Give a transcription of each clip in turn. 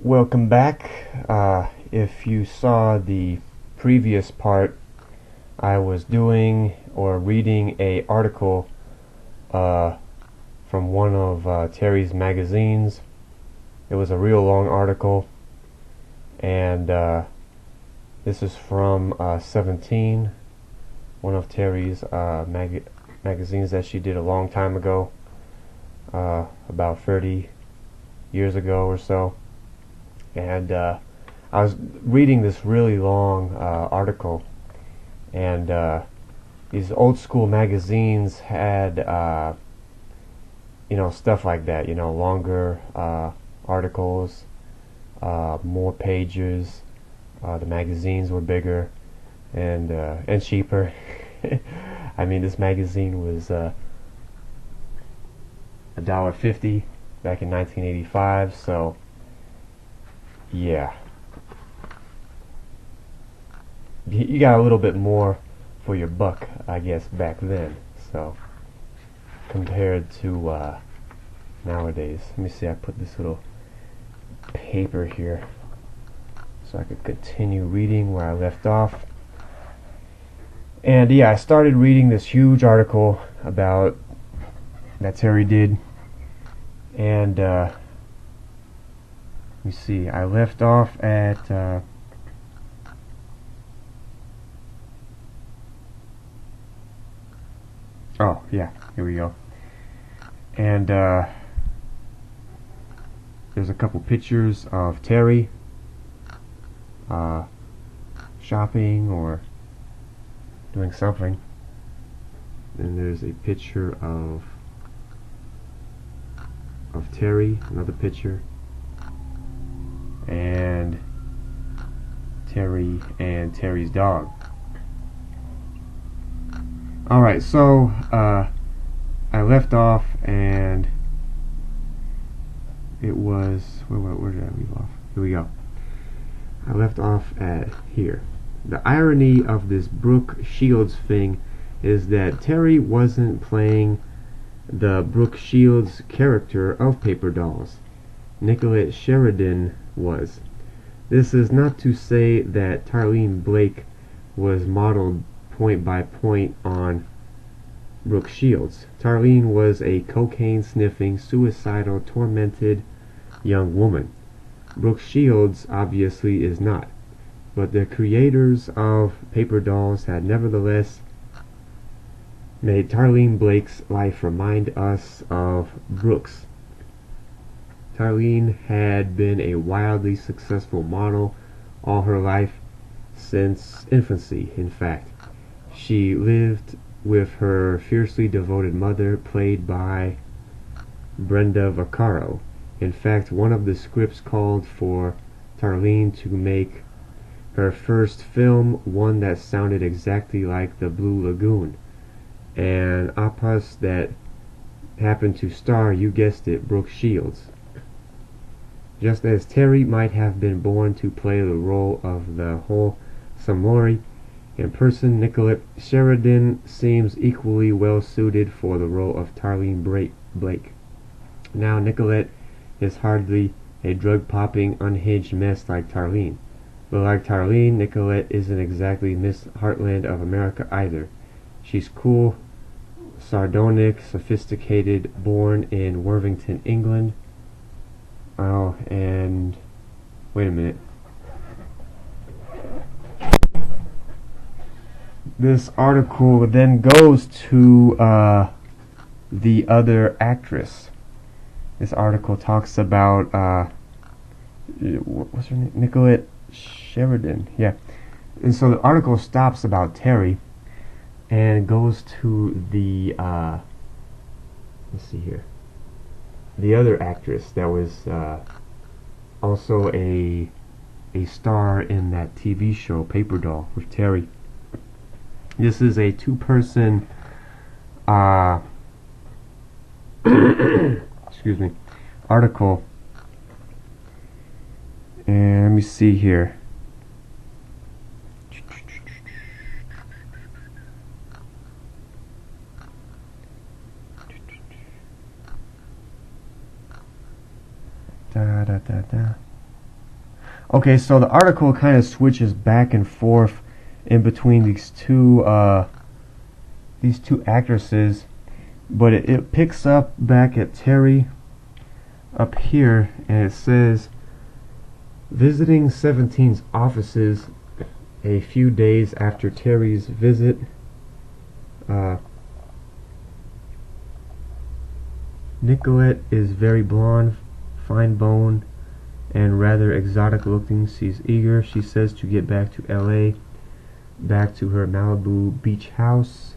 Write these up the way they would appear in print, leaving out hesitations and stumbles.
Welcome back. If you saw the previous part, I was doing or reading a article from one of Terry's magazines. It was a real long article, and this is from 17, one of Terry's magazines that she did a long time ago, about 30 years ago or so. And I was reading this really long article, and these old school magazines had stuff like that, longer articles, more pages. The magazines were bigger and cheaper. I mean, this magazine was $1.50 back in 1985, so yeah, you got a little bit more for your buck, I guess, back then. So compared to nowadays. Let me see. I put this little paper here so I could continue reading where I left off. And yeah, I started reading this huge article about that Terry did, and let me see, I left off at oh yeah, here we go. And there's a couple pictures of Terry shopping or doing something. Then there's a picture of Terry, another picture, and Terry and Terry's dog. Alright, so I left off, and it was where did I leave off? Here we go. I left off at here. The irony of this Brooke Shields thing is that Terry wasn't playing the Brooke Shields character of Paper Dolls. Nicolette Sheridan was. This is not to say that Tarlene Blake was modeled point by point on Brooke Shields. Tarlene was a cocaine-sniffing, suicidal, tormented young woman. Brooke Shields obviously is not, but the creators of Paper Dolls had nevertheless made Tarlene Blake's life remind us of Brooke's. Tarlene had been a wildly successful model all her life, since infancy, in fact. She lived with her fiercely devoted mother, played by Brenda Vaccaro. In fact, one of the scripts called for Tarlene to make her first film one that sounded exactly like The Blue Lagoon, an opus that happened to star, you guessed it, Brooke Shields. Just as Terry might have been born to play the role of the wholesome Laurie in person, Nicolette Sheridan seems equally well suited for the role of Tarlene Blake. Now, Nicolette is hardly a drug-popping, unhinged mess like Tarlene. But like Tarlene, Nicolette isn't exactly Miss Heartland of America either. She's cool, sardonic, sophisticated, born in Worthington, England. Oh, and wait a minute. This article then goes to the other actress. This article talks about what's her name? Nicolette Sheridan. Yeah. And so the article stops about Terry and goes to the let's see here. The other actress that was also a star in that TV show Paper Doll with Terry. This is a two-person excuse me, article, and let me see here. Da da da da. Okay, so the article kind of switches back and forth in between these two actresses, but it picks up back at Terry up here, and it says visiting 17's offices a few days after Terry's visit. Nicolette is very blonde, fine-boned, and rather exotic looking. She's eager, she says, to get back to LA, back to her Malibu beach house.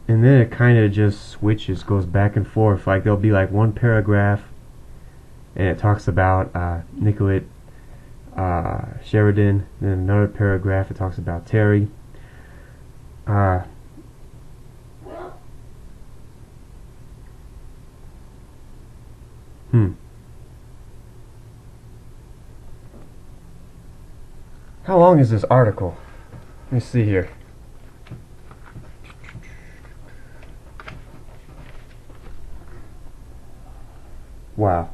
And then it kind of just switches, goes back and forth. Like there'll be like one paragraph and it talks about Nicolette Sheridan. Then another paragraph it talks about Terry. How long is this article? Let me see here. Wow.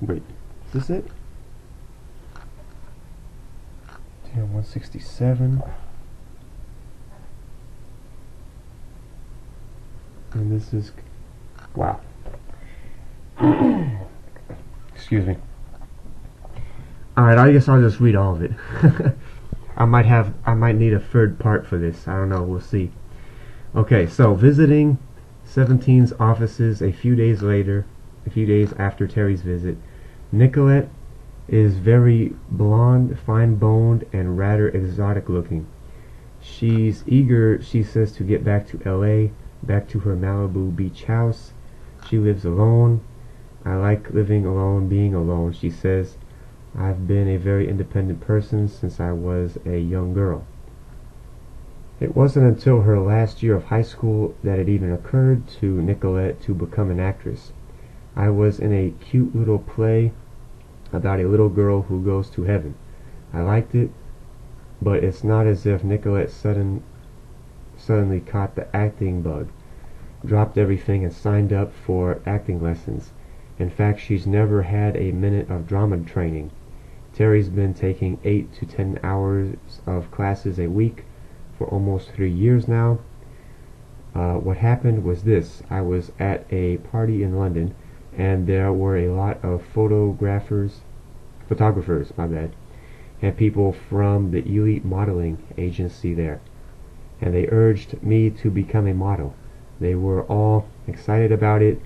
Wait, is this it? Damn, 167. And this is... wow. Excuse me. Alright, I guess I'll just read all of it. I might need a third part for this. I don't know, we'll see. Okay, so visiting 17's offices a few days after Terry's visit. Nicolette is very blonde, fine-boned, and rather exotic looking. She's eager, she says, to get back to LA, back to her Malibu beach house. She lives alone. I like living alone, being alone, she says. I've been a very independent person since I was a young girl. It wasn't until her last year of high school that it even occurred to Nicolette to become an actress. I was in a cute little play about a little girl who goes to heaven. I liked it, but it's not as if Nicolette suddenly caught the acting bug, dropped everything and signed up for acting lessons. In fact, she's never had a minute of drama training. Terry's been taking 8 to 10 hours of classes a week for almost 3 years now. What happened was this. I was at a party in London, and there were a lot of photographers, and people from the elite modeling agency there, and they urged me to become a model. They were all excited about it,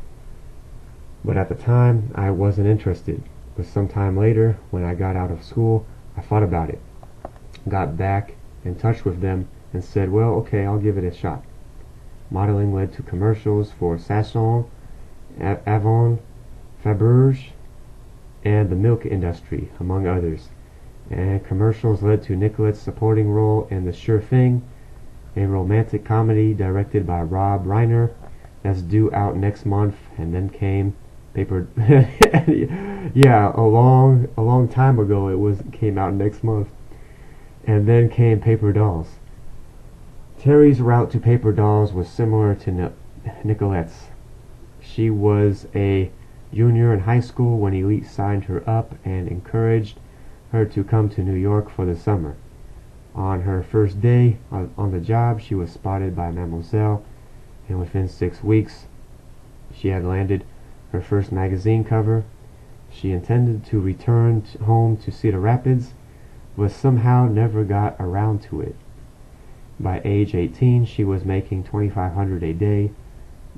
but at the time I wasn't interested. But sometime later, when I got out of school, I thought about it, got back in touch with them, and said, well, okay, I'll give it a shot. Modeling led to commercials for Sasson, Avon, Faberge, and the milk industry, among others. And commercials led to Nicolette's supporting role in The Sure Thing, a romantic comedy directed by Rob Reiner that's due out next month. And then came Paper... yeah, a long time ago it came out next month. And then came Paper Dolls. Terry's route to Paper Dolls was similar to Nicolette's. She was a junior in high school when Elite signed her up and encouraged her to come to New York for the summer. On her first day on the job, she was spotted by Mademoiselle, and within 6 weeks she had landed her first magazine cover. She intended to return home to Cedar Rapids, but somehow never got around to it. By age 18, she was making $2,500 a day,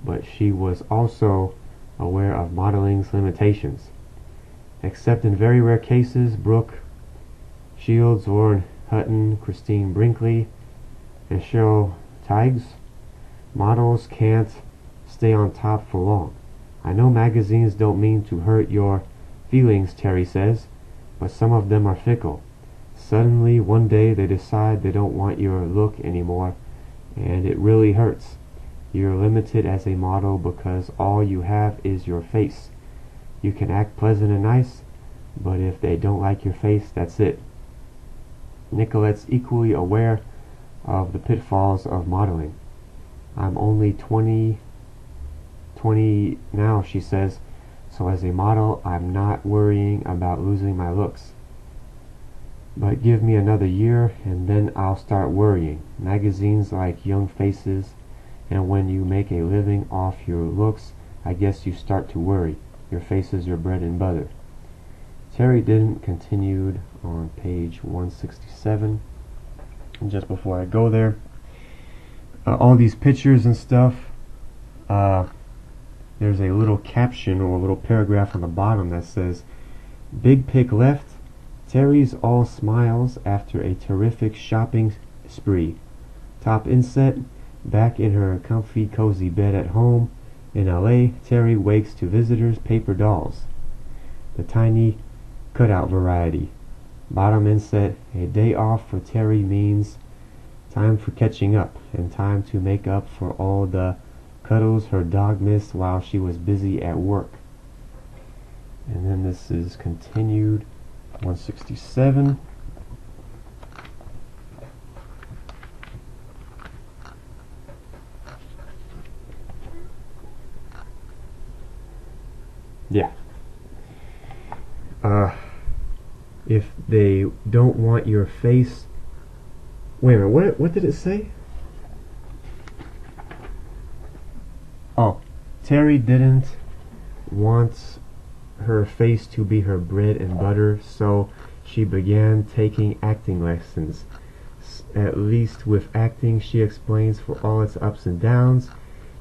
but she was also aware of modeling's limitations. Except in very rare cases, Brooke Shields, Lauren Hutton, Christine Brinkley, and Cheryl Tiggs, models can't stay on top for long. I know magazines don't mean to hurt your feelings, Terry says, but some of them are fickle. Suddenly, one day, they decide they don't want your look anymore, and it really hurts. You're limited as a model because all you have is your face. You can act pleasant and nice, but if they don't like your face, that's it. Nicolette's equally aware of the pitfalls of modeling. I'm only 20 now, she says, so as a model, I'm not worrying about losing my looks. But give me another year, and then I'll start worrying. Magazines like Young Faces, and when you make a living off your looks, I guess you start to worry. Your face is your bread and butter. Terry didn't continued on page 167. And just before I go there, all these pictures and stuff, there's a little caption or a little paragraph on the bottom that says, "Big pick left, Terry's all smiles after a terrific shopping spree. Top inset, back in her comfy cozy bed at home. In LA, Terry wakes to visitors' paper dolls. The tiny cutout variety. Bottom inset, a day off for Terry means time for catching up and time to make up for all the cuddles her dog missed while she was busy at work." And then this is continued, 167. Yeah. If they don't want your face... Wait a minute, what did it say? Oh, Terry didn't want her face to be her bread and butter, so she began taking acting lessons. At least with acting, she explains, for all its ups and downs,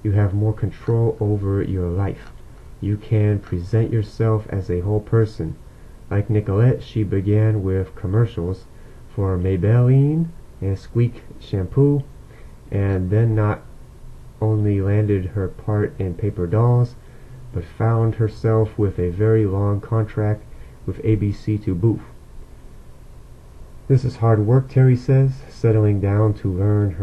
you have more control over your life. You can present yourself as a whole person. Like Nicolette, she began with commercials for Maybelline and Squeak shampoo, and then not only landed her part in Paper Dolls, but found herself with a very long contract with ABC to boot. This is hard work, Terry says, settling down to learn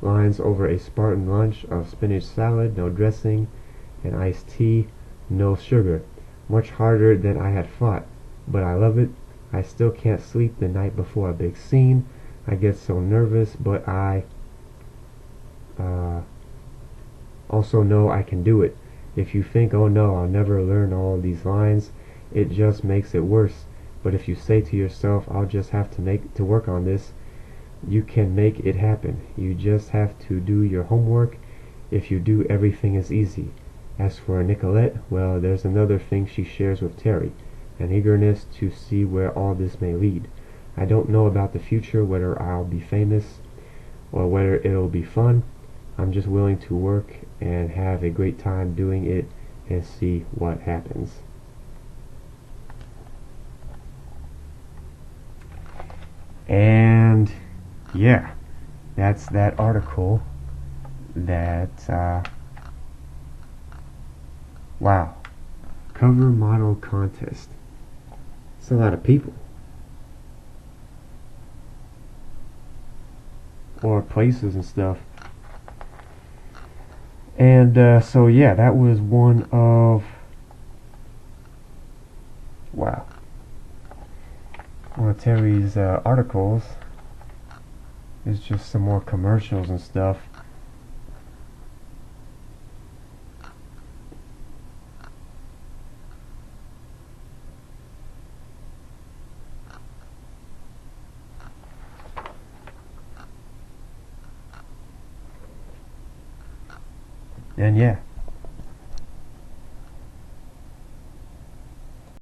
lines over a Spartan lunch of spinach salad, no dressing, and iced tea, no sugar. Much harder than I had thought, but I love it. I still can't sleep the night before a big scene. I get so nervous, but I also know I can do it. If you think, oh no, I'll never learn all these lines, it just makes it worse. But if you say to yourself, I'll just have to work on this, you can make it happen. You just have to do your homework. If you do, everything is easy. As for Nicolette, well, there's another thing she shares with Terry, an eagerness to see where all this may lead. I don't know about the future, whether I'll be famous or whether it'll be fun. I'm just willing to work and have a great time doing it and see what happens. And yeah, that's that article that wow, cover model contest. It's a lot of people, or places and stuff. And so yeah, that was one of Terry's articles. It's just some more commercials and stuff. And yeah,